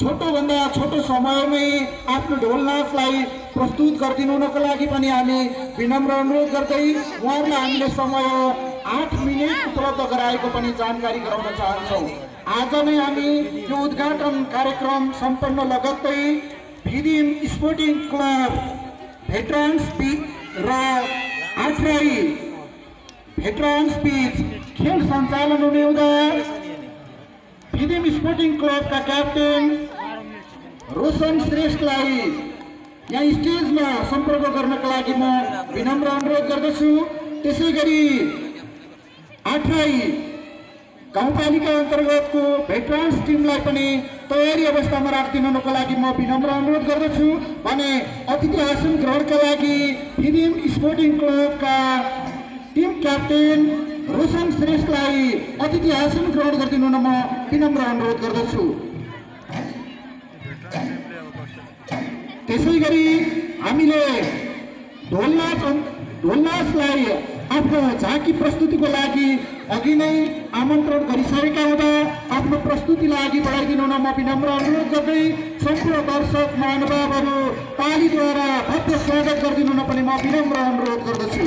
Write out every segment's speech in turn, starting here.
छोटोभन्दा छोटो समयमै आफ्नो ढोल नाचलाई प्रस्तुत गरिदिनुको लागि पनि हामी विनम्र अनुरोध गर्दै उहाँहरूलाई हामीले समय 8 मिनेट उपलब्ध गराएको पनि जानकारी गराउन चाहन्छौँ। आज नै हामी यो उद्घाटन कार्यक्रम सम्पन्न लगत्तै भिदिम स्पोर्टिङ क्लब भेटरान्स पिच र आठराई भेटरान्स पिच खेल सञ्चालन हुने हुँदा भिदिम स्पोर्टिङ क्लबका क्याप्टेन रोशन श्रेष्ठलाई यहाँ स्टेजमा सम्पर्क गर्नका लागि म विनम्र अनुरोध गर्दछु। त्यसैगरी आठराई गाउँपालिका अन्तर्गतको भेटरान्स टिमलाई पनि तयारी अवस्थामा राखिदिनुको लागि म विनम्र अनुरोध गर्दछु। भने अतिथि आसन ग्रहणका लागि भिदिम स्पोर्टिङ क्लबका टिम क्याप्टेन रोशन श्रेष्ठलाई अतिथि आसन ग्रहण गरिदिनु म विनम्र अनुरोध गर्दछु। त्यसैगरी हामीले ढोलनाचलाई आफ्नो झाँकी प्रस्तुतिको लागि अघि नै आमन्त्रण गरिसकेका हुँदा आफ्नो प्रस्तुतिलाई अघि बढाइदिनु म विनम्र अनुरोध गर्दै सम्पूर्ण दर्शक महानुभावहरू तालीद्वारा भव्य स्वागत गरिदिनु पनि म विनम्र अनुरोध गर्दछु।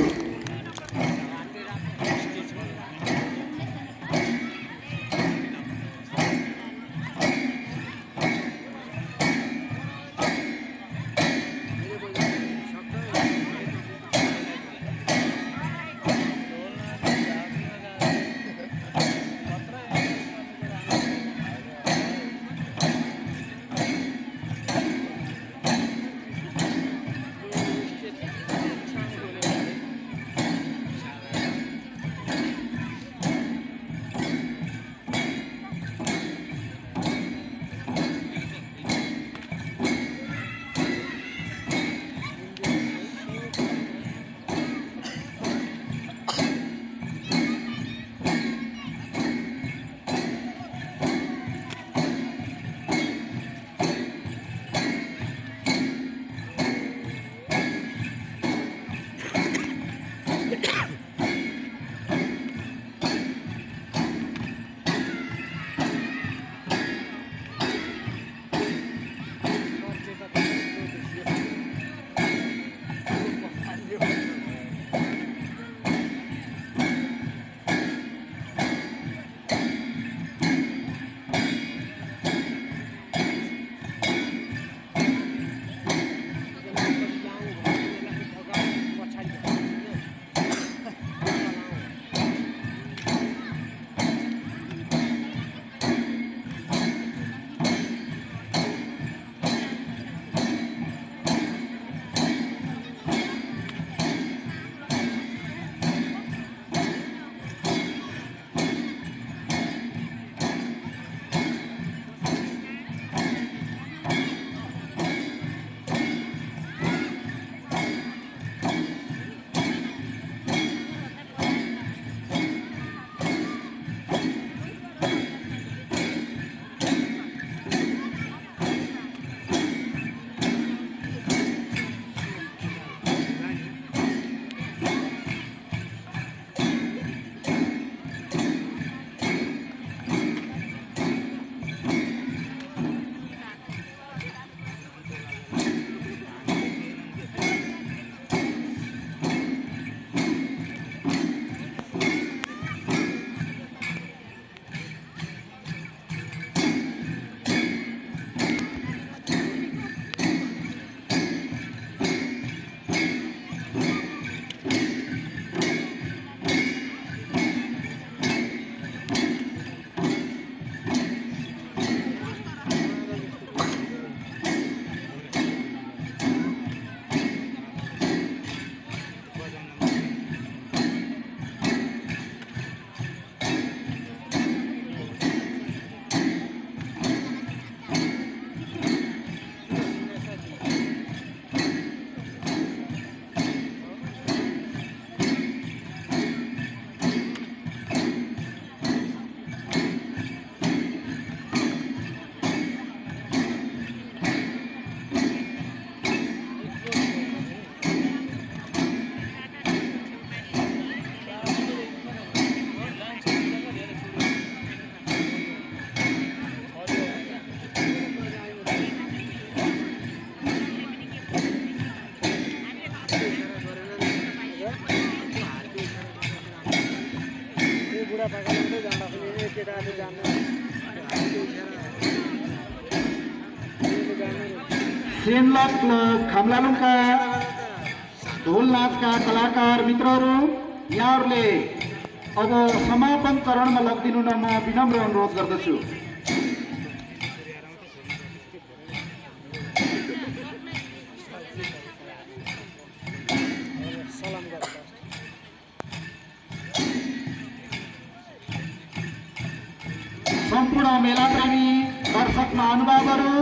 सेनलक क्लब खामलालुङका ढोल नाचका कलाकार मित्रहरू, यहाँहरूले अब समापन चरणमा लगिदिनु न म विनम्र अनुरोध गर्दछु। सम्पूर्ण मेलाप्रेमी दर्शक महानुभावहरू,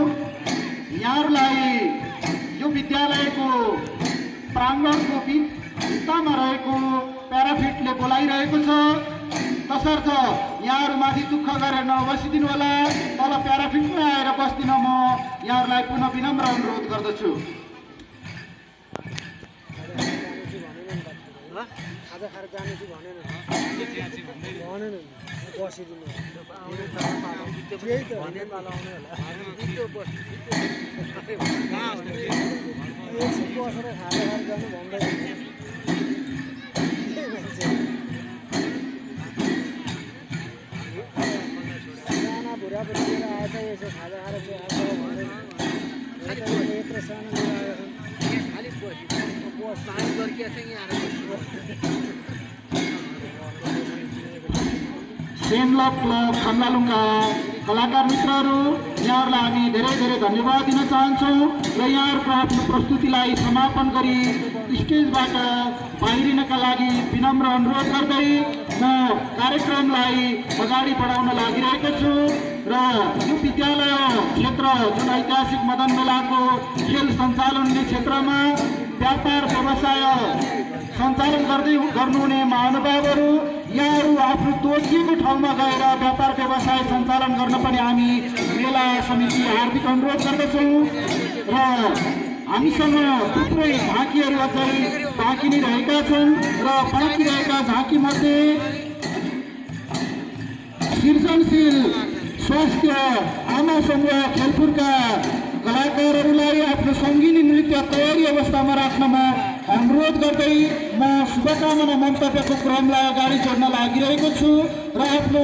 यहाँहरूलाई यो विद्यालयको प्राङ्गणको भित्तामा रहेको प्याराफिटले बोलाइरहेको छ। तसर्थ यहाँहरूमाथि दुःख गरेर नबसिदिनु होला। तल प्याराफिटमै आएर बस्दिन म यहाँहरूलाई पुनः विनम्र अनुरोध गर्दछु। सेनलक क्लब खामलालुङका कलाकार मित्रहरू, यहाँहरूलाई हामी धेरै धेरै धन्यवाद दिन चाहन्छौँ र यहाँहरूको आफ्नो प्रस्तुतिलाई समापन गरी स्टेजबाट बाहिरिनका लागि विनम्र अनुरोध गर्दै म कार्यक्रमलाई अगाडि बढाउन लागिरहेको छु। र यो विद्यालय क्षेत्र जुन ऐतिहासिक मदन मेलाको खेल सञ्चालन क्षेत्रमा व्यापार व्यवसाय सञ्चालन गर्नुहुने महानुभावहरू, यहाँहरू आफ्नो तोकिएको ठाउँमा गएर व्यापार व्यवसाय सञ्चालन गर्न पनि हामी मेला समिति हार्दिक अनुरोध गर्दछौँ। र हामीसँग थुप्रै झाँकीहरू अझै बाँकी नै रहेका छन् र बाँकी रहेका झाँकीमध्ये सृजनशील स्वास्थ्य आमा समूह खेलपुरका कलाकारहरूलाई आफ्नो सङ्गीनी नृत्य तयारी अवस्थामा राख्नमा अनुरोध गर्दै म शुभकामना मन्तव्यको क्रमलाई अगाडि जोड्न लागिरहेको छु र आफ्नो